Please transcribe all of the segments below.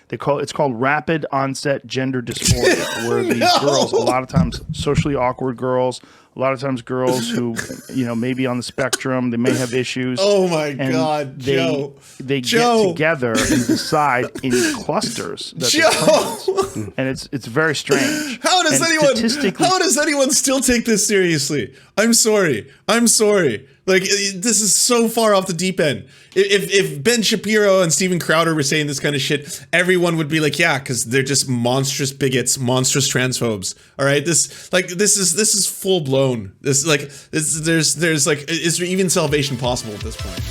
it's called rapid onset gender dysphoria, where these girls, a lot of times socially awkward girls, a lot of times girls who, may be on the spectrum, they may have issues. Oh my God, Joe. They get together and decide in clusters that they're trans. And it's very strange. How does anyone still take this seriously? I'm sorry. Like, this is so far off the deep end. If Ben Shapiro and Steven Crowder were saying this kind of shit, everyone would be like, yeah, because they're just monstrous bigots, monstrous transphobes. All right, this is full blown. There's is there even salvation possible at this point?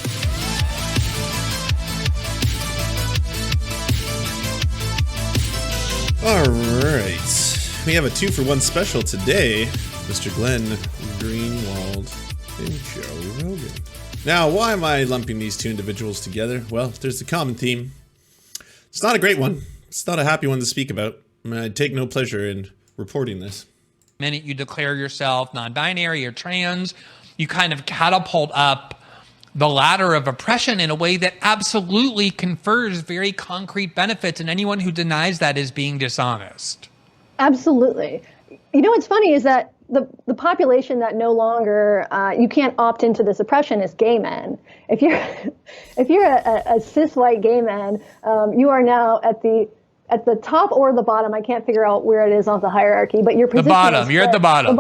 All right, we have a 2-for-1 special today. Mr. Glenn Greenwald and Joe Rogan. Now, why am I lumping these two individuals together? Well, there's a common theme. It's not a great one. It's not a happy one to speak about. I take no pleasure in reporting this. The minute you declare yourself non-binary or trans, you kind of catapult up the ladder of oppression in a way that absolutely confers very concrete benefits, and anyone who denies that is being dishonest. Absolutely. What's funny is that the population that no longer you can't opt into this oppression is gay men. If you're a cis white gay man, you are now at the top or the bottom. I can't figure out where it is on the hierarchy, but your position. The bottom. You're at the bottom.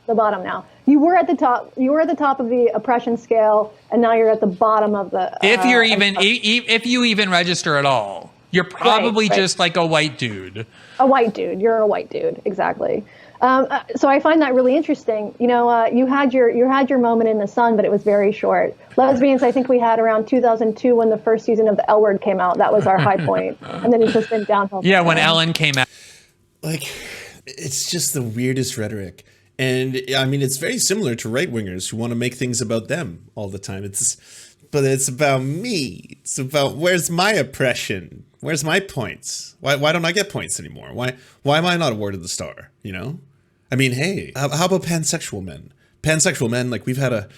The bottom now. You were at the top. You were at the top of the oppression scale, and now you're at the bottom of the. If you even register at all, you're probably just like a white dude. A white dude. You're a white dude. Exactly. So I find that really interesting. You had your moment in the sun, but it was very short. Lesbians, I think we had around 2002 when the first season of The L Word came out. That was our high point, and then it's just been downhill. Yeah, when Ellen came out. Like, it's just the weirdest rhetoric, and I mean, it's very similar to right wingers who want to make things about them all the time. But it's about me. It's about where's my oppression. Where's my points? Why don't I get points anymore? Why am I not awarded the star? I mean, hey, how about pansexual men? Pansexual men, like we've had a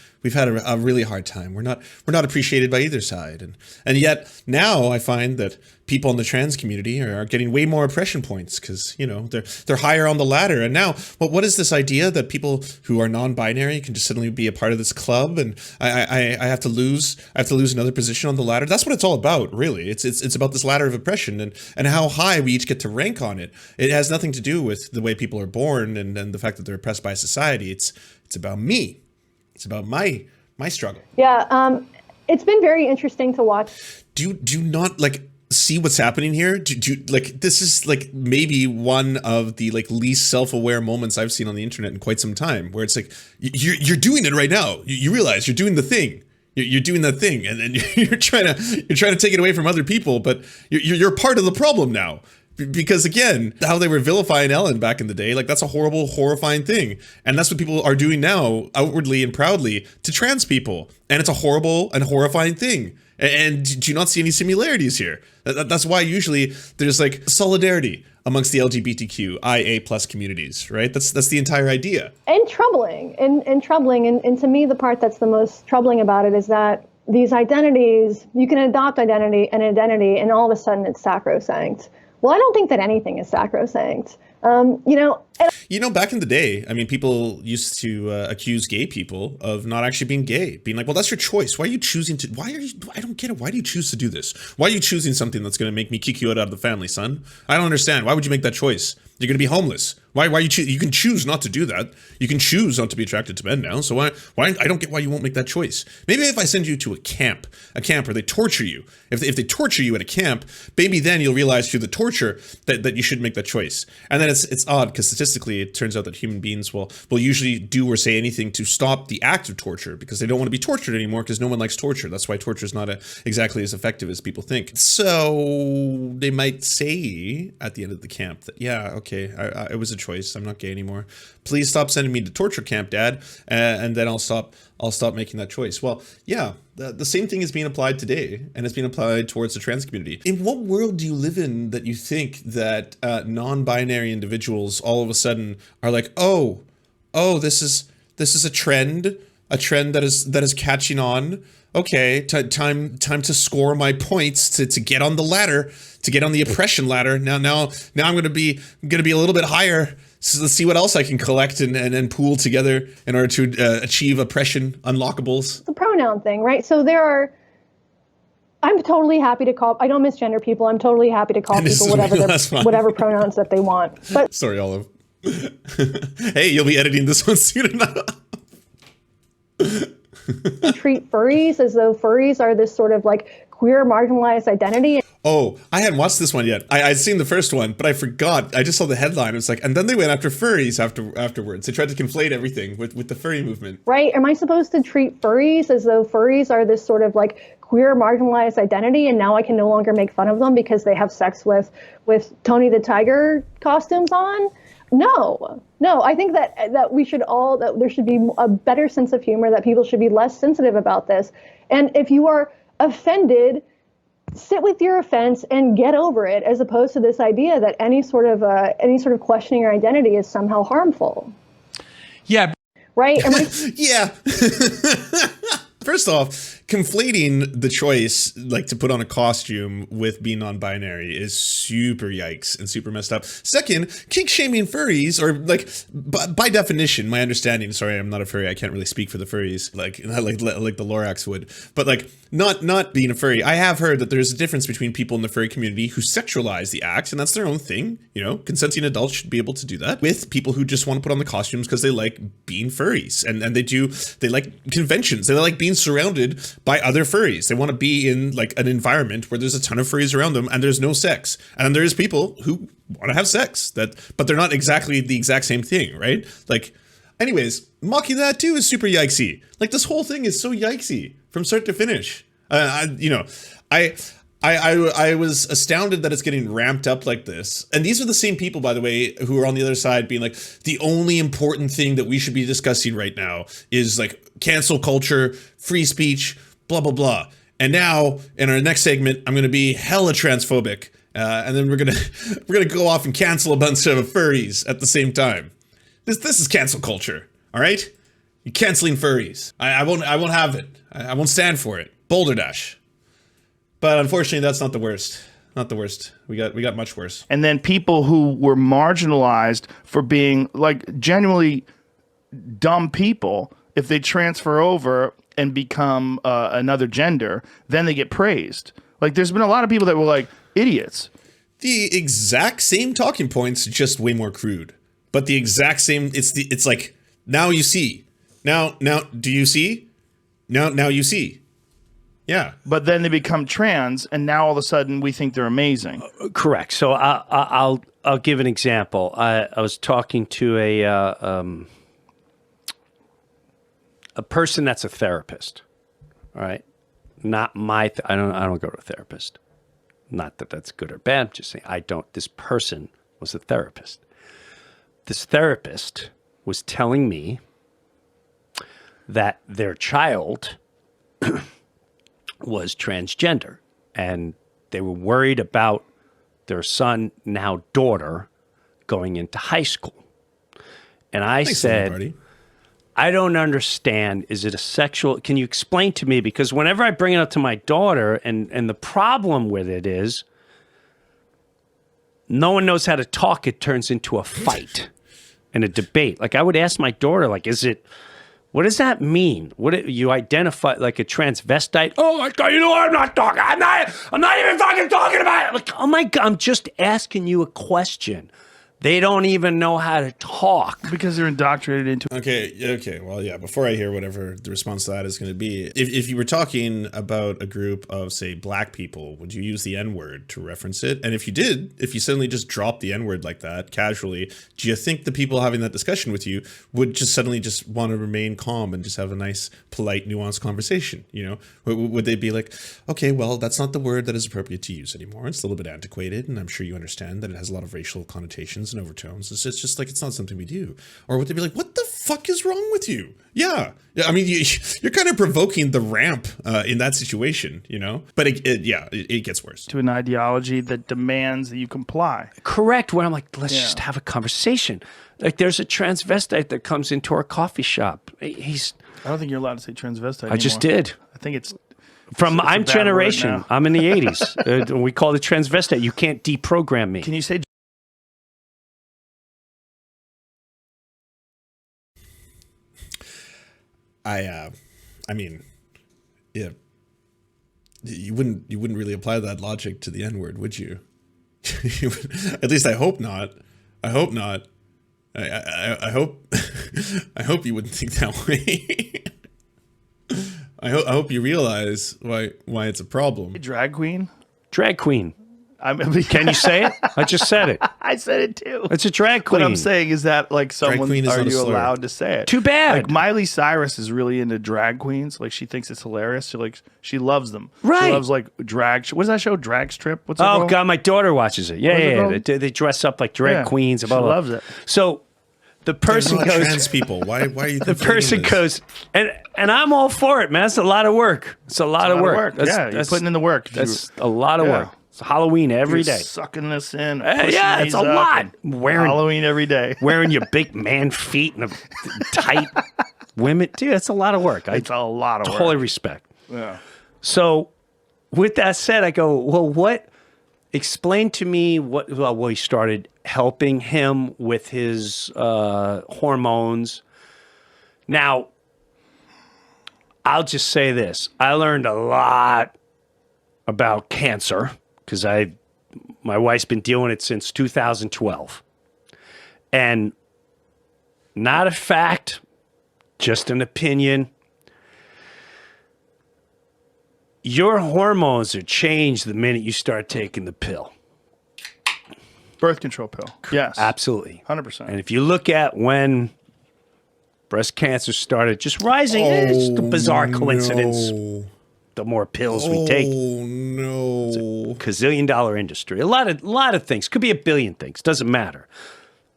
really hard time. We're not appreciated by either side, and yet now I find that people in the trans community are getting way more oppression points because they're higher on the ladder. And now, what is this idea that people who are non-binary can just suddenly be a part of this club, and I have to lose another position on the ladder? That's what it's all about, really. It's about this ladder of oppression and how high we each get to rank on it. It has nothing to do with the way people are born and the fact that they're oppressed by society. It's about me. It's about my struggle. Yeah, it's been very interesting to watch. Do you not see what's happening here? Do this is maybe one of the least self-aware moments I've seen on the internet in quite some time, where it's like you're doing it right now. You realize you're doing the thing. You're doing that thing, and then you're trying to take it away from other people, but you're part of the problem now. Because again, how they were vilifying Ellen back in the day, that's a horrible, horrifying thing. And that's what people are doing now, outwardly and proudly, to trans people. And it's a horrible and horrifying thing. And do you not see any similarities here? That's why usually there's solidarity amongst the LGBTQIA plus communities, right? That's the entire idea. And troubling. And troubling. And to me, the part that's the most troubling about it is that these identities, you can adopt identity, and all of a sudden it's sacrosanct. Well, I don't think that anything is sacrosanct. Back in the day, I mean, people used to accuse gay people of not actually being gay, being like, well, that's your choice. I don't get it. Why do you choose to do this? Why are you choosing something that's going to make me kick you out of the family, son? I don't understand. Why would you make that choice? You're going to be homeless. Why you choose? You can choose not to do that. You can choose not to be attracted to men now. So why I don't get why you won't make that choice. Maybe if I send you to a camp where they torture you, if they torture you at a camp, maybe then you'll realize through the torture that you should make that choice. And then it's odd because statistically it turns out that human beings will usually do or say anything to stop the act of torture because they don't want to be tortured anymore because no one likes torture. That's why torture is not exactly as effective as people think. So they might say at the end of the camp that, yeah, okay, it was a choice. I'm not gay anymore. Please stop sending me to torture camp, Dad, and then I'll stop making that choice. Well, yeah, the same thing is being applied today, and it's being applied towards the trans community. In what world do you live in that you think that non-binary individuals all of a sudden are like, oh, this is a trend. a trend that is catching on. Okay, time to score my points to get on the ladder, to get on the oppression ladder. Now I'm gonna be a little bit higher. So let's see what else I can collect and pool together in order to achieve oppression unlockables. The pronoun thing, right? So I'm totally happy to call. I don't misgender people. I'm totally happy to call people whatever pronouns that they want. But sorry, Olive. Hey, you'll be editing this one soon enough. treat furries as though furries are this sort of like queer marginalized identity. Oh, I hadn't watched this one yet. I'd seen the first one, but I forgot. I just saw the headline. It was like, and then they went after furries afterwards. They tried to conflate everything with the furry movement. Right? Am I supposed to treat furries as though furries are this sort of like queer marginalized identity, and now I can no longer make fun of them because they have sex with Tony the Tiger costumes on? No. I think that we should that there should be a better sense of humor, that people should be less sensitive about this. And if you are offended, sit with your offense and get over it, as opposed to this idea that any sort of questioning your identity is somehow harmful. Yeah. Right? Yeah. First off, conflating the choice, like to put on a costume with being non-binary, is super yikes and super messed up. Second, kink shaming furries, or like by definition, my understanding. Sorry, I'm not a furry. I can't really speak for the furries, like the Lorax would. But like not being a furry, I have heard that there's a difference between people in the furry community who sexualize the act, and that's their own thing. You know, consenting adults should be able to do that, with people who just want to put on the costumes because they like being furries, and they like conventions. They like being surrounded by other furries. They want to be in like an environment where there's a ton of furries around them and there's no sex. And then there's people who want to have sex, but they're not exactly the exact same thing, right? Like, anyways, mocking that too is super yikesy. Like, this whole thing is so yikesy from start to finish. I was astounded that it's getting ramped up like this. And these are the same people, by the way, who are on the other side being like, the only important thing that we should be discussing right now is like cancel culture, free speech, blah, blah, blah. And now in our next segment, I'm going to be hella transphobic. And then we're going to go off and cancel a bunch of furries at the same time. This is cancel culture. All right. You're canceling furries. I won't have it. I won't stand for it. Boulder Dash. But unfortunately, that's not the worst. Not the worst. We got much worse. And then people who were marginalized for being like genuinely dumb people, if they transfer over and become another gender, then they get praised. Like, there's been a lot of people that were like idiots. The exact same talking points, just way more crude. But the exact same. It's like, now you see. Now do you see? Now you see. Yeah. But then they become trans, and now all of a sudden we think they're amazing. Correct. So I'll give an example. I was talking to a person that's a therapist. All right. Not my. I don't go to a therapist. Not that that's good or bad. I'm just saying I don't. This person was a therapist. This therapist was telling me that their child was transgender, and they were worried about their son, now daughter, going into high school. And I said, I don't understand. Is it a sexual? Can you explain to me? Because whenever I bring it up to my daughter, and the problem with it is no one knows how to talk. It turns into a fight and a debate. Like, I would ask my daughter, like, what does that mean? You identify like a transvestite? Oh my God, you know what? I'm not talking. I'm not even fucking talking about it. Like, oh my God, I'm just asking you a question. They don't even know how to talk. Because they're indoctrinated into it. Okay. Well, yeah, before I hear whatever the response to that is going to be, if you were talking about a group of, say, black people, would you use the N-word to reference it? And if you did, if you suddenly just dropped the N-word like that, casually, do you think the people having that discussion with you would just suddenly just want to remain calm and just have a nice, polite, nuanced conversation? You know, would they be like, okay, well, that's not the word that is appropriate to use anymore. It's a little bit antiquated, and I'm sure you understand that it has a lot of racial connotations undertones and overtones. It's just like, it's not something we do. Or would they be like, what the fuck is wrong with you? Yeah. I mean, you're kind of provoking the ramp in that situation, you know? But it gets worse. To an ideology that demands that you comply. Correct. When I'm like, let's just have a conversation. Like, there's a transvestite that comes into our coffee shop. I don't think you're allowed to say transvestite anymore. I just did. I think it's... From it's a I'm bad generation. word now. I'm in the 80s. We call it transvestite. You can't deprogram me. Can you say... I mean, yeah, you wouldn't really apply that logic to the N-word, would you? At least I hope not. I hope not. I hope I hope you wouldn't think that way. I hope you realize why it's a problem. Drag queen? Drag queen. I mean, Can you say it? I just said it. I said it too. It's a drag queen. What I'm saying is that, like, someone, queen is are not a you slur. allowed to say it? Too bad. Like, Miley Cyrus is really into drag queens. Like, she thinks it's hilarious. She loves them. Right. She loves, like, drag. What is that show? Drag Strip? What's it Oh, called? God, my daughter watches it. Yeah, What's it yeah. called? They dress up like drag Yeah, queens. she Blah, blah. loves it. So the person There's not goes... trans people. Why are you? The person goes, and I'm all for it, man. It's a lot of work. It's a lot of work. You're putting in the work. That's a lot of work. It's Halloween every day. Sucking this in. Yeah, pushing it's a these up, lot. and Wearing Halloween every day. wearing your big man feet and a tight women. Dude, it's a lot of work. I It's a lot of totally work. respect. Yeah. So with that said, I go, well, explain to me well, we started helping him with his hormones. Now, I'll just say this. I learned a lot about cancer because my wife's been dealing with it since 2012. And not a fact, just an opinion. Your hormones are changed the minute you start taking the pill. Birth control pill. Yes. Absolutely. 100%. And if you look at when breast cancer started just rising, it's just a bizarre coincidence. No. The more pills we take. Oh no. $1 industry. A lot of things. Could be a billion things. Doesn't matter.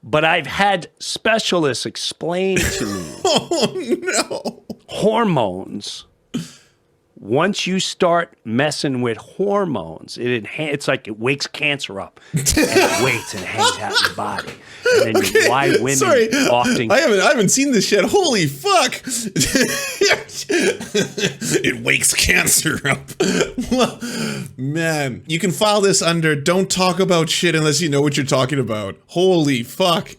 But I've had specialists explain to me Oh no. hormones. Once you start messing with hormones, it's like it wakes cancer up. And it waits and hangs out in your body. And then why women often... I haven't seen this yet. Holy fuck. It wakes cancer up. Man, you can file this under don't talk about shit unless you know what you're talking about. Holy fuck.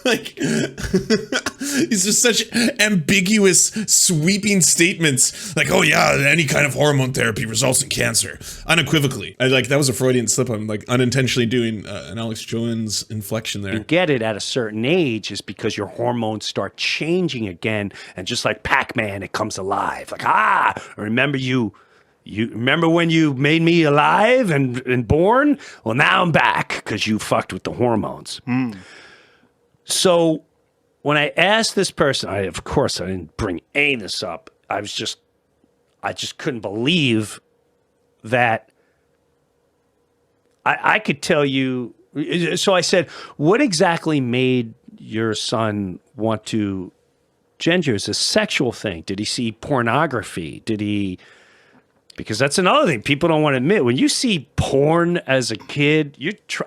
Like, these are such ambiguous, sweeping statements. Like, oh yeah, any kind of hormone therapy results in cancer, unequivocally. That was a Freudian slip. I'm like unintentionally doing an Alex Jones inflection there. You get it at a certain age is because your hormones start changing again, and just like Pac-Man, it comes alive. Like, remember you remember when you made me alive and born? Well, now I'm back because you fucked with the hormones. So when I asked this person, of course I didn't bring any of this up. I just couldn't believe that I could tell you. So I said, what exactly made your son want to gender? Is a sexual thing? Did he see pornography? Because that's another thing people don't want to admit. When you see porn as a kid,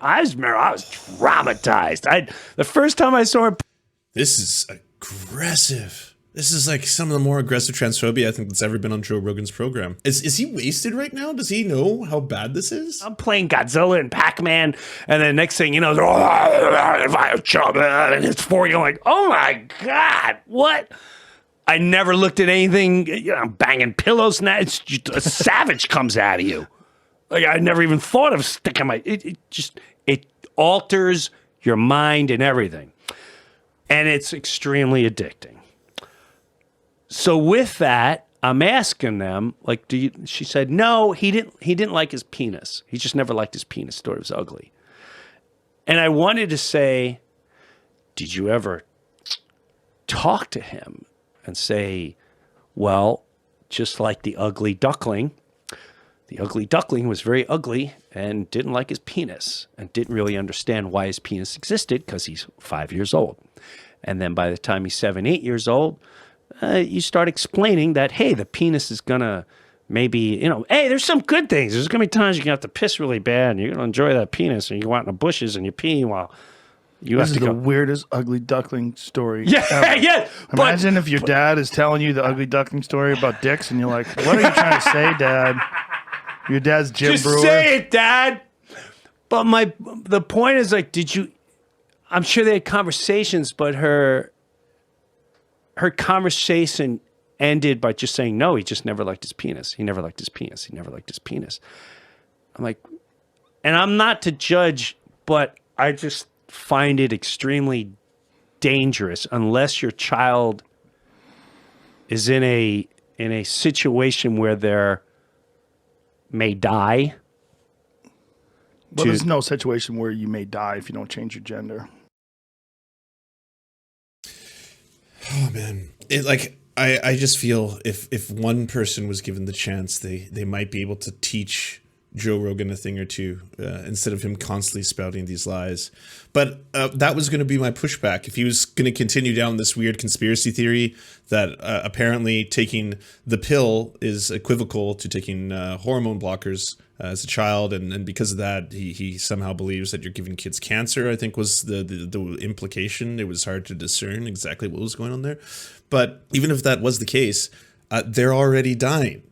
I was traumatized. The first time I saw it. This is aggressive. This is like some of the more aggressive transphobia I think that's ever been on Joe Rogan's program. Is he wasted right now? Does he know how bad this is? I'm playing Godzilla and Pac-Man, and then next thing you know, and it's for you. I'm like, oh my God, what? I never looked at anything. I'm banging pillows now. It's just, a savage comes out of you. Like, I never even thought of sticking my. It alters your mind and everything, and it's extremely addicting. So with that, I'm asking them, like, she said, no, he didn't like his penis. He just never liked his penis. Thought it was ugly. And I wanted to say, did you ever talk to him and say, well, just like the ugly duckling, The ugly duckling was very ugly and didn't like his penis and didn't really understand why his penis existed because he's 5 years old. And then by the time he's 7, 8 years old, you start explaining that, hey, the penis is going to maybe, hey, there's some good things. There's going to be times you're going to have to piss really bad and you're going to enjoy that penis and you go out in the bushes and you pee while you This have is to the go. weirdest ugly duckling story. Yeah, ever. yeah. Imagine if your dad is telling you the ugly duckling story about dicks and you're like, what are you trying to say, Dad? Your dad's Jim Just Brewer. say it, Dad. But the point is, like, I'm sure they had conversations, but her conversation ended by just saying, no, he just never liked his penis. He never liked his penis. He never liked his penis. I'm like, and I'm not to judge, but I just find it extremely dangerous unless your child is in a situation where they're may die. Well, there's no situation where you may die if you don't change your gender. Oh man, I just feel if one person was given the chance, they might be able to teach Joe Rogan a thing or two instead of him constantly spouting these lies. But that was going to be my pushback. If he was going to continue down this weird conspiracy theory that apparently taking the pill is equivocal to taking hormone blockers as a child, and because of that, he somehow believes that you're giving kids cancer, I think was the implication. It was hard to discern exactly what was going on there. But even if that was the case, they're already dying.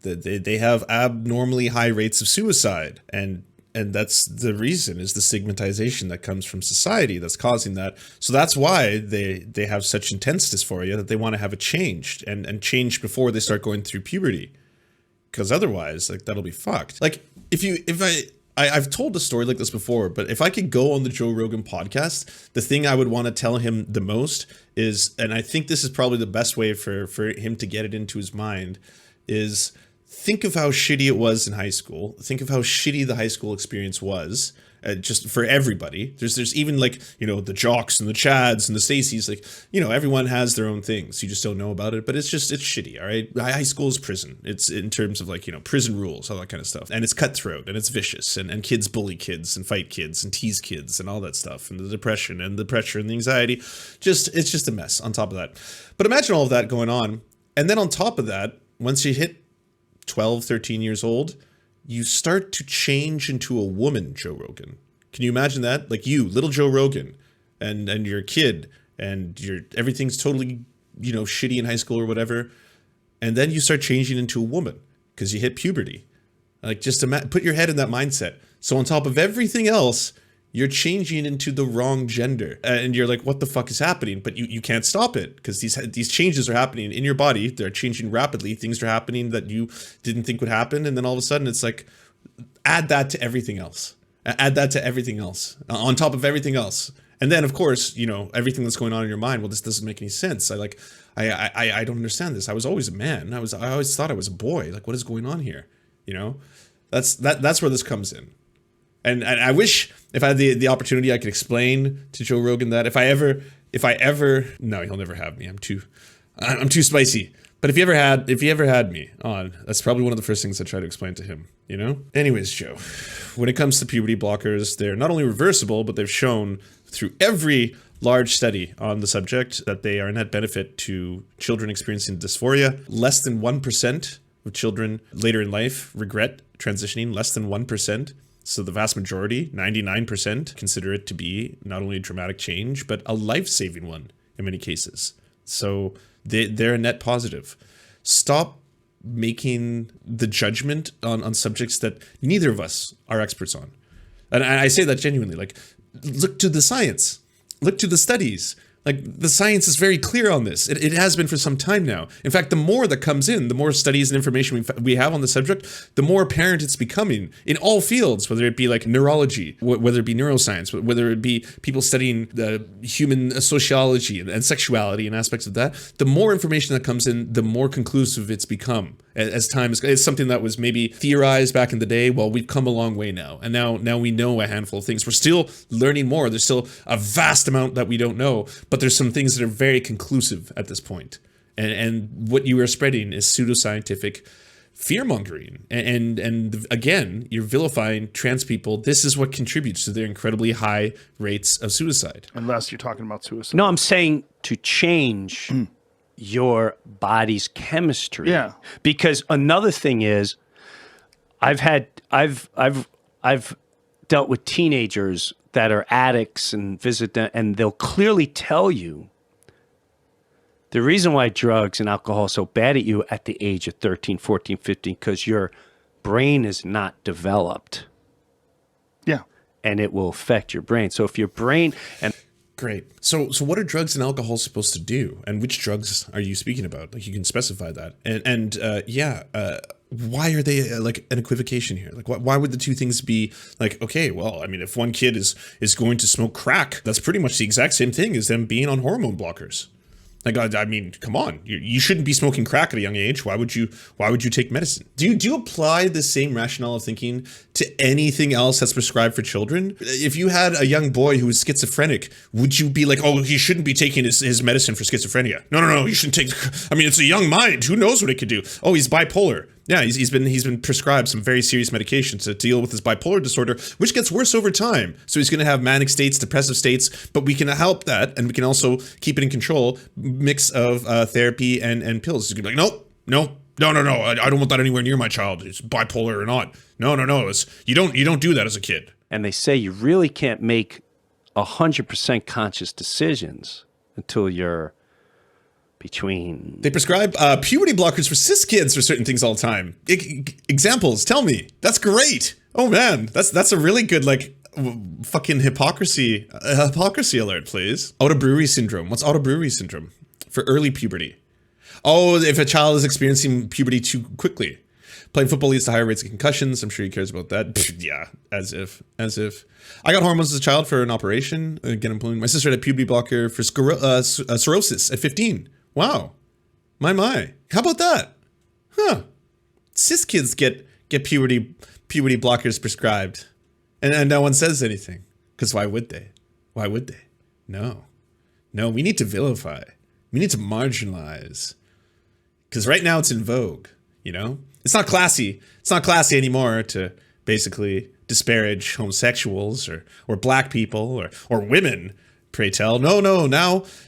They have abnormally high rates of suicide, and that's the reason, is the stigmatization that comes from society that's causing that. So that's why they have such intense dysphoria that they want to have it changed and changed before they start going through puberty, because otherwise, like, that'll be fucked. Like, I've told a story like this before, but if I could go on the Joe Rogan podcast, the thing I would want to tell him the most is, and I think this is probably the best way for him to get it into his mind, is think of how shitty it was in high school. Think of how shitty the high school experience was, just for everybody. There's even, like, the jocks and the chads and the Stacys, like, everyone has their own things. You just don't know about it, but it's shitty. All right. High school is prison. It's in terms of, like, prison rules, all that kind of stuff. And it's cutthroat and it's vicious, and kids bully kids and fight kids and tease kids and all that stuff. And the depression and the pressure and the anxiety, it's just a mess on top of that. But imagine all of that going on. And then on top of that, once you hit 12, 13 years old, you start to change into a woman, Joe Rogan. Can you imagine that? Like, you, little Joe Rogan, and you're a kid, and everything's totally, shitty in high school or whatever. And then you start changing into a woman because you hit puberty. Like, just put your head in that mindset. So on top of everything else, you're changing into the wrong gender, and you're like, what the fuck is happening? But you can't stop it, because these changes are happening in your body. They're changing rapidly. Things are happening that you didn't think would happen. And then all of a sudden it's like, add that to everything else. Add that to everything else on top of everything else. And then, of course, everything that's going on in your mind. Well, this doesn't make any sense. I don't understand this. I was always a man. I always thought I was a boy. Like, what is going on here? That's where this comes in. And I wish, if I had the opportunity, I could explain to Joe Rogan that if I ever, no, he'll never have me. I'm too spicy. But if he ever had me on, that's probably one of the first things I try to explain to him, Anyways, Joe, when it comes to puberty blockers, they're not only reversible, but they've shown through every large study on the subject that they are a net benefit to children experiencing dysphoria. Less than 1% of children later in life regret transitioning, less than 1%. So the vast majority, 99%, consider it to be not only a dramatic change, but a life-saving one in many cases. So they're a net positive. Stop making the judgment on subjects that neither of us are experts on. And I say that genuinely. Like, look to the science. Look to the studies. Like, the science is very clear on this. It has been for some time now. In fact, the more that comes in, the more studies and information we have on the subject, the more apparent it's becoming in all fields, whether it be like neurology, whether it be neuroscience, whether it be people studying human sociology and sexuality and aspects of that. The more information that comes in, the more conclusive it's become as time is. It's something that was maybe theorized back in the day. Well, we've come a long way now. And now we know a handful of things. We're still learning more. There's still a vast amount that we don't know. But there's some things that are very conclusive at this point. And what you are spreading is pseudoscientific fear mongering. And again, you're vilifying trans people. This is what contributes to their incredibly high rates of suicide. Unless you're talking about suicide. No, I'm saying to change your body's chemistry. Yeah. Because another thing is, I've dealt with teenagers that are addicts and visit them, and they'll clearly tell you the reason why drugs and alcohol are so bad at you at the age of 13, 14, 15, because your brain is not developed. Yeah. And it will affect your brain. So if your brain and Great. So what are drugs and alcohol supposed to do? And which drugs are you speaking about? Like, you can specify that. And why are they like an equivocation here? Like, why would the two things be like, okay, well, I mean, if one kid is going to smoke crack, that's pretty much the exact same thing as them being on hormone blockers. Like, I mean, come on, you shouldn't be smoking crack at a young age. Why would you take medicine? Do you apply the same rationale of thinking to anything else that's prescribed for children? If you had a young boy who was schizophrenic, would you be like, oh, he shouldn't be taking his medicine for schizophrenia? No, you shouldn't take, I mean, it's a young mind. Who knows what it could do? Oh, he's bipolar. Yeah, he's been prescribed some very serious medications to deal with his bipolar disorder, which gets worse over time. So he's going to have manic states, depressive states, but we can help that, and we can also keep it in control. Mix of therapy and pills. He's going to be like, no. I don't want that anywhere near my child. It's bipolar or not. No. You don't do that as a kid. they say you really can't make 100% conscious decisions until you're between. They prescribe puberty blockers for cis kids for certain things all the time. Examples, tell me. That's great. Oh man, that's a really good like fucking hypocrisy alert, please. Autobrewery syndrome. What's autobrewery syndrome? For early puberty. Oh, if a child is experiencing puberty too quickly. Playing football leads to higher rates of concussions. I'm sure he cares about that. Yeah, as if. I got hormones as a child for an operation. Again, I'm pulling. My sister had a puberty blocker for cirrhosis at 15. Wow. My. How about that? Huh. Cis kids get puberty blockers prescribed. And no one says anything. Because why would they? No, we need to vilify. We need to marginalize. Because right now it's in vogue, you know? It's not classy. It's not classy anymore to basically disparage homosexuals or black people or women, pray tell. No.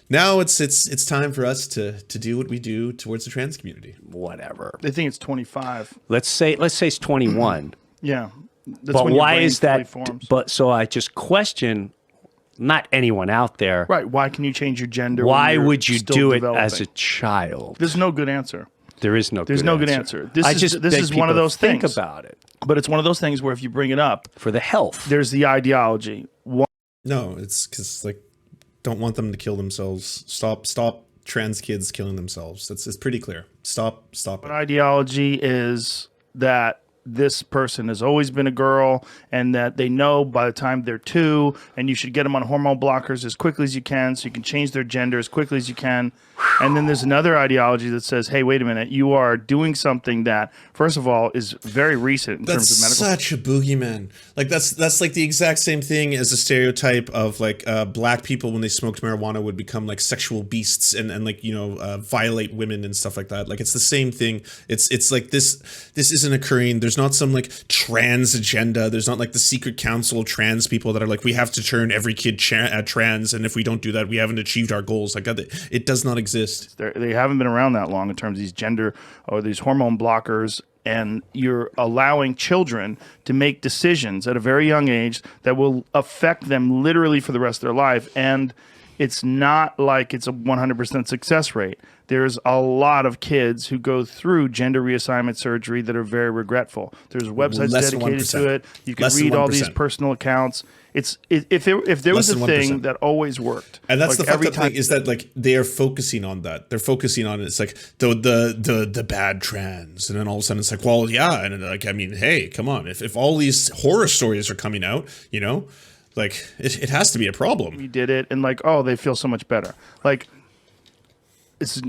Now it's time for us to do what we do towards the trans community. Whatever. They think it's 25. Let's say it's 21. Yeah. That's But when your why brain is fully that? forms. But so I just question, not anyone out there. Right. Why can you change your gender? Why when you're would you still do it developing? as a child? There's no good answer. There is no. There's no good answer. This is beg one of people those to think things. about it But it's one of those things where if you bring it up, for the health. there's the ideology. No, it's because like, don't want them to kill themselves. Stop trans kids killing themselves. It's pretty clear. Stop What it. ideology is that this person has always been a girl and that they know by the time they're 2 and you should get them on hormone blockers as quickly as you can so you can change their gender as quickly as you can. And then there's another ideology that says, hey, wait a minute, you are doing something that, first of all, is very recent in terms of medical. That's such a boogeyman. Like that's like the exact same thing as the stereotype of like black people when they smoked marijuana would become like sexual beasts and like, you know, violate women and stuff like that. Like it's the same thing. It's like this isn't occurring. There's not some like trans agenda. There's not like the secret council of trans people that are like, we have to turn every kid trans, and if we don't do that, we haven't achieved our goals. Like it does not exist. They haven't been around that long in terms of these gender or these hormone blockers, and you're allowing children to make decisions at a very young age that will affect them literally for the rest of their life. And it's not like it's a 100% success rate. There's a lot of kids who go through gender reassignment surgery that are very regretful. There's websites Less than dedicated 1%. to it. You can Less than read all these 1%. personal accounts. If there was Less a than thing 1%. that always worked, And that's like the fucked every up time thing is that like they are focusing on that. They're focusing on it. It's like the bad trans, and then all of a sudden it's like, well, yeah, and like I mean, hey, come on, if all these horror stories are coming out, you know, like it has to be a problem. we did it, and like, oh, they feel so much better. Like,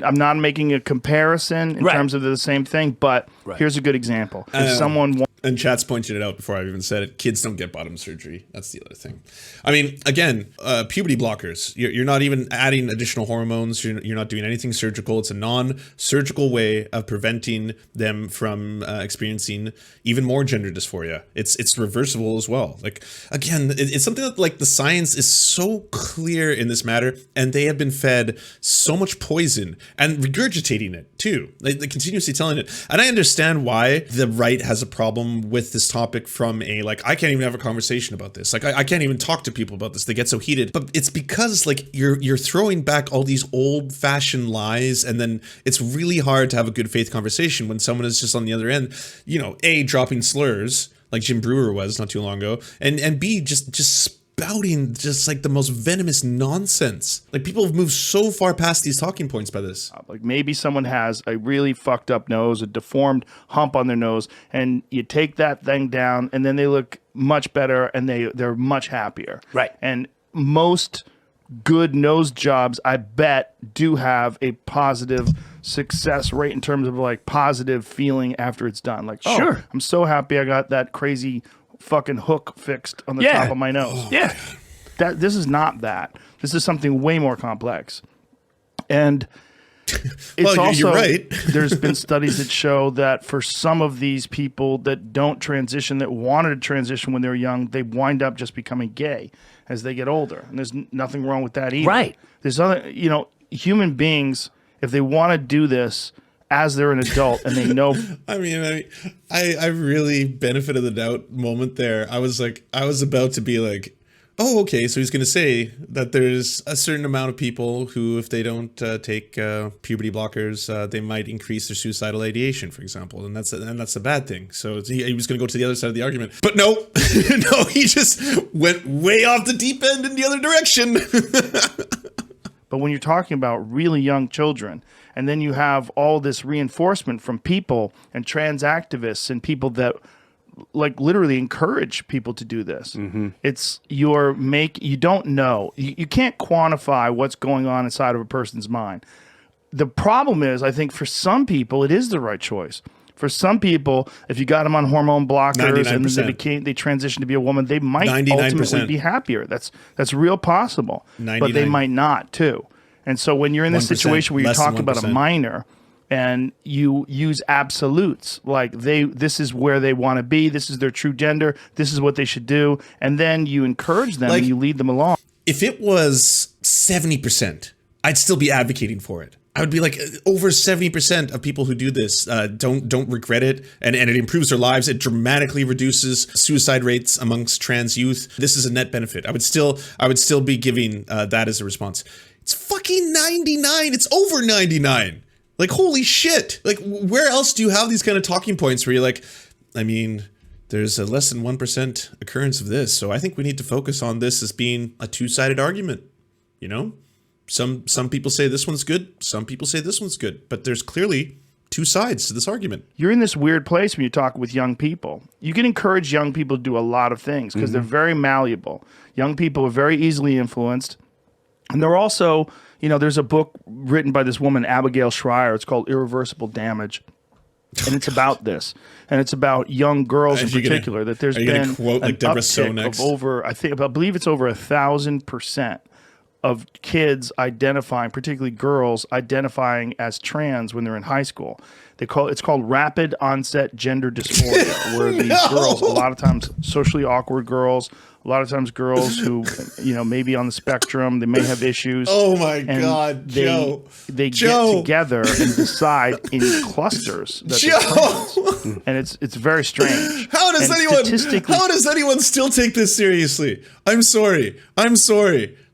I'm not making a comparison in Right. terms of the same thing, but here's a good example. If someone And chat's pointed it out before I've even said it. Kids don't get bottom surgery. That's the other thing. I mean, again, puberty blockers. You're not even adding additional hormones. You're not doing anything surgical. It's a non-surgical way of preventing them from experiencing even more gender dysphoria. It's reversible as well. Like, again, it's something that, like, the science is so clear in this matter, and they have been fed so much poison and regurgitating it too. They continuously telling it. And I understand why the right has a problem with this topic from a, like, I can't even have a conversation about this. Like, I can't even talk to people about this. They get so heated. But it's because, like, you're throwing back all these old-fashioned lies, and then it's really hard to have a good faith conversation when someone is just on the other end, you know, A, dropping slurs, like Jim Brewer was not too long ago, and B, just spouting just like the most venomous nonsense. Like, people have moved so far past these talking points by this. Like, maybe someone has a really fucked up nose, a deformed hump on their nose, and you take that thing down, and then they look much better, and they're much happier. Right. And most good nose jobs, I bet, do have a positive success rate in terms of, like, positive feeling after it's done. Like, oh, sure, I'm so happy I got that crazy fucking hook fixed on the top of my nose. Yeah. This is not that. This is something way more complex. And it's Well, also, you're right. there's been studies that show that for some of these people that don't transition, that wanted to transition when they were young, they wind up just becoming gay as they get older. And there's nothing wrong with that either. Right. There's other, human beings, if they want to do this as they're an adult and they know. I mean, I really benefit of the doubt moment there. I was about to be like, oh, okay, so he's going to say that there's a certain amount of people who, if they don't take puberty blockers, they might increase their suicidal ideation, for example, and that's a bad thing. So he was going to go to the other side of the argument, but no, no, he just went way off the deep end in the other direction. But when you're talking about really young children, and then you have all this reinforcement from people and trans activists and people that, like, literally encourage people to do this. Mm-hmm. It's you don't know. You can't quantify what's going on inside of a person's mind. The problem is, I think for some people, it is the right choice. For some people, if you got them on hormone blockers 99%. And then they transition to be a woman, they might 99%. Ultimately be happier. That's real possible. 99. But they might not too. And so when you're in this situation where you're talking about a minor and you use absolutes, like this is where they want to be, this is their true gender, this is what they should do, and then you encourage them, like, and you lead them along. If it was 70%, I'd still be advocating for it. I would be like, over 70% of people who do this don't regret it, and it improves their lives. It dramatically reduces suicide rates amongst trans youth. This is a net benefit. I would still be giving that as a response. It's fucking 99. It's over 99. Like, holy shit. Like, where else do you have these kind of talking points where you're like, I mean, there's a less than 1% occurrence of this, so I think we need to focus on this as being a two-sided argument, you know? Some people say this one's good, some people say this one's good, but there's clearly two sides to this argument. You're in this weird place when you talk with young people. You can encourage young people to do a lot of things because they're very malleable. Young people are very easily influenced. And they're also, there's a book written by this woman, Abigail Schreier. It's called Irreversible Damage. And it's about this. And it's about young girls in particular. That there's been an uptick of over, I believe it's over 1,000% of kids identifying, particularly girls, identifying as trans when they're in high school. It's called rapid onset gender dysphoria, where these girls, a lot of times socially awkward girls, a lot of times girls who, may be on the spectrum, they may have issues. Oh my God, Joe. They get together and decide in clusters that they're trans. And it's very strange. How does anyone still take this seriously? I'm sorry.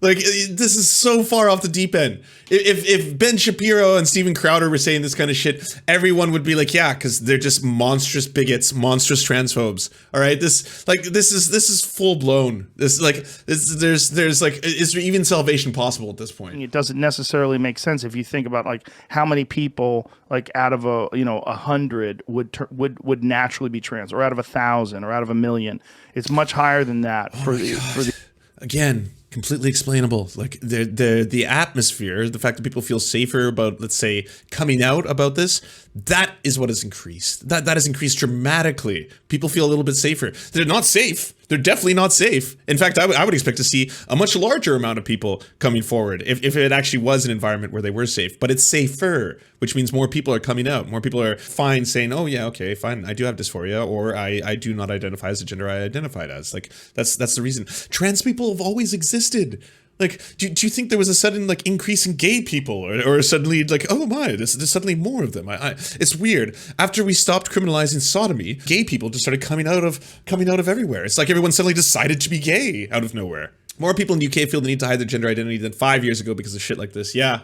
Like, this is so far off the deep end. If Ben Shapiro and Steven Crowder were saying this kind of shit, everyone would be like, yeah, because they're just monstrous bigots, monstrous transphobes. All right, this is full blown. There's is there even salvation possible at this point? It doesn't necessarily make sense if you think about, like, how many people, like, out of 100 would naturally be trans, or out of 1,000, or out of 1,000,000. It's much higher than that for the. Again, Completely explainable. Like the atmosphere, the fact that people feel safer about, let's say, coming out about this, that is what has increased. That has increased dramatically. People feel a little bit safer. They're not safe. They're definitely not safe. In fact, I would expect to see a much larger amount of people coming forward if it actually was an environment where they were safe. But it's safer, which means more people are coming out. More people are fine saying, oh yeah, okay, fine, I do have dysphoria, or I do not identify as the gender I identified as. Like, that's the reason. Trans people have always existed. Like, do you think there was a sudden like increase in gay people, or suddenly like, oh my, there's suddenly more of them? It's weird. After we stopped criminalizing sodomy, gay people just started coming out of everywhere. It's like everyone suddenly decided to be gay out of nowhere. More people in the UK feel the need to hide their gender identity than 5 years ago because of shit like this. Yeah,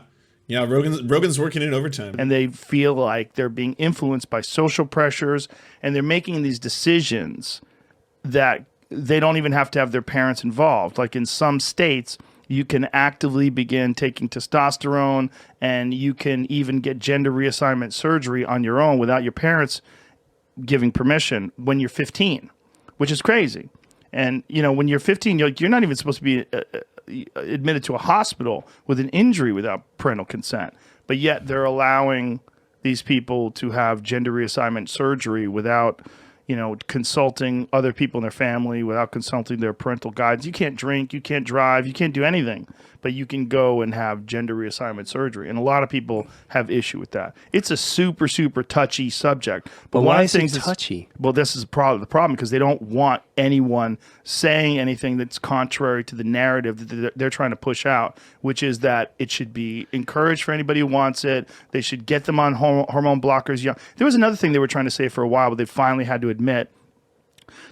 Rogan's working in overtime. And they feel like they're being influenced by social pressures, and they're making these decisions that they don't even have to have their parents involved. Like in some states, you can actively begin taking testosterone, and you can even get gender reassignment surgery on your own without your parents giving permission when you're 15, which is crazy. And, you know, when you're 15, you're not even supposed to be admitted to a hospital with an injury without parental consent. But yet they're allowing these people to have gender reassignment surgery without, you know, consulting other people in their family, without consulting their parental guides. You can't drink, you can't drive, you can't do anything, but you can go and have gender reassignment surgery. And a lot of people have issue with that. It's a super, super touchy subject. But one why of the is it things touchy? Well, this is the problem because they don't want anyone saying anything that's contrary to the narrative that they're trying to push out, which is that it should be encouraged for anybody who wants it. They should get them on hormone blockers young. There was another thing they were trying to say for a while, but they finally had to admit.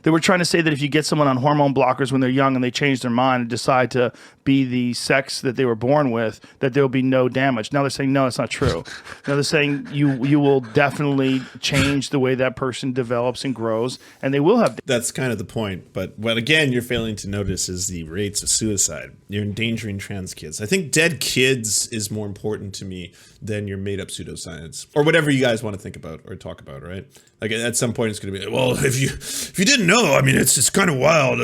They were trying to say that if you get someone on hormone blockers when they're young and they change their mind and decide to be the sex that they were born with, that there will be no damage. Now they're saying, no, it's not true. Now they're saying you will definitely change the way that person develops and grows, and they will have. That's kind of the point. But what, again, you're failing to notice is the rates of suicide. You're endangering trans kids. I think dead kids is more important to me than your made-up pseudoscience. Or whatever you guys want to think about or talk about, right? Like, at some point, it's going to be, well, if you didn't know, I mean, it's kind of wild.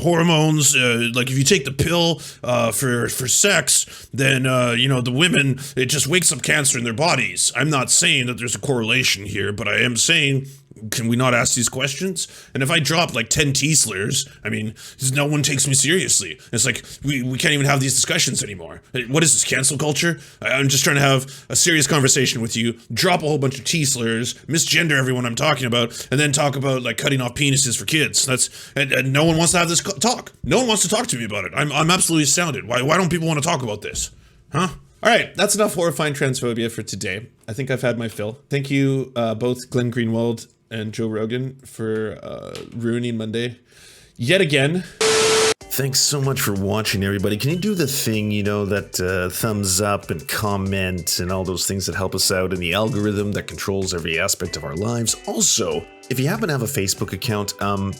Hormones, like if you take the pill for sex, then, you know, the women, it just wakes up cancer in their bodies. I'm not saying that there's a correlation here, but I am saying, can we not ask these questions? And if I drop like 10 T-slurs, I mean, no one takes me seriously. It's like, we can't even have these discussions anymore. What is this, cancel culture? I'm just trying to have a serious conversation with you, drop a whole bunch of T-slurs, misgender everyone I'm talking about, and then talk about like cutting off penises for kids. And no one wants to have this talk. No one wants to talk to me about it. I'm absolutely astounded. Why don't people want to talk about this? Huh? All right, that's enough horrifying transphobia for today. I think I've had my fill. Thank you, both Glenn Greenwald and Joe Rogan, for ruining Monday yet again. Thanks so much for watching, everybody. Can you do the thing, you know, that thumbs up and comment and all those things that help us out in the algorithm that controls every aspect of our lives? Also, if you happen to have a Facebook account,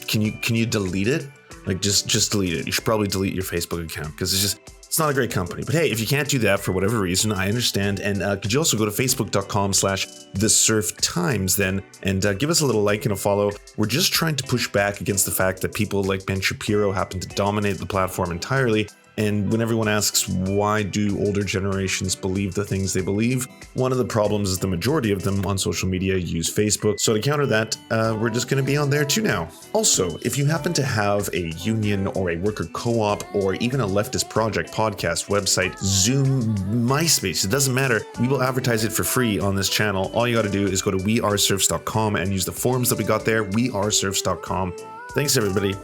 can you delete it? Like, just delete it. You should probably delete your Facebook account because it's not a great company. But hey, if you can't do that for whatever reason, I understand. And could you also go to facebook.com/thesurftimes then and give us a little like and a follow. We're just trying to push back against the fact that people like Ben Shapiro happen to dominate the platform entirely. And when everyone asks why do older generations believe the things they believe, one of the problems is the majority of them on social media use Facebook. So to counter that, we're just going to be on there too now. Also, if you happen to have a union or a worker co-op or even a leftist project, podcast, website, Zoom, MySpace, it doesn't matter. We will advertise it for free on this channel. All you got to do is go to weareserfs.com and use the forms that we got there, weareserfs.com. Thanks, everybody.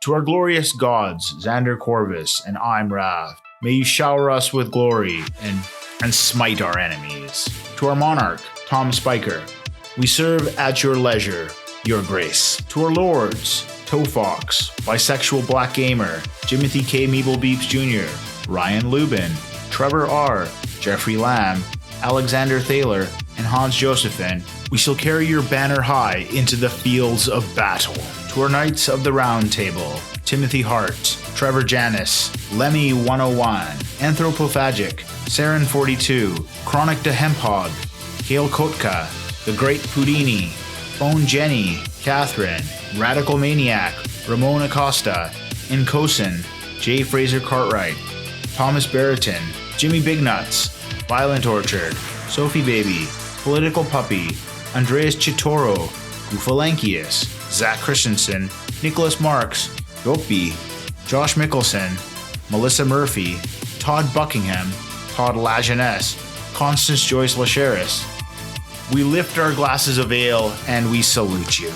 To our glorious gods, Xander Corvus and I'm Rav, may you shower us with glory and smite our enemies. To our monarch, Tom Spiker, we serve at your leisure, your grace. To our lords, Toefox, Bisexual Black Gamer, Jimothy K. Meeble Beeps Jr., Ryan Lubin, Trevor R., Jeffrey Lamb, Alexander Thaler, and Hans Josephine, we shall carry your banner high into the fields of battle. To our Knights of the Round Table, Timothy Hart, Trevor Janis, Lemmy 101, Anthropophagic, Saren 42, Chronic de Hemphog, Kale Kotka, The Great Pudini, Bone Jenny, Catherine, Radical Maniac, Ramon Acosta, Incosin, J. Fraser Cartwright, Thomas Barrington, Jimmy Bignuts, Violent Orchard, Sophie Baby, Political Puppy, Andreas Chitoro, Goofalankius, Zach Christensen, Nicholas Marks, Yokby, Josh Mickelson, Melissa Murphy, Todd Buckingham, Todd Lajeunesse, Constance Joyce Lacheris. We lift our glasses of ale and we salute you.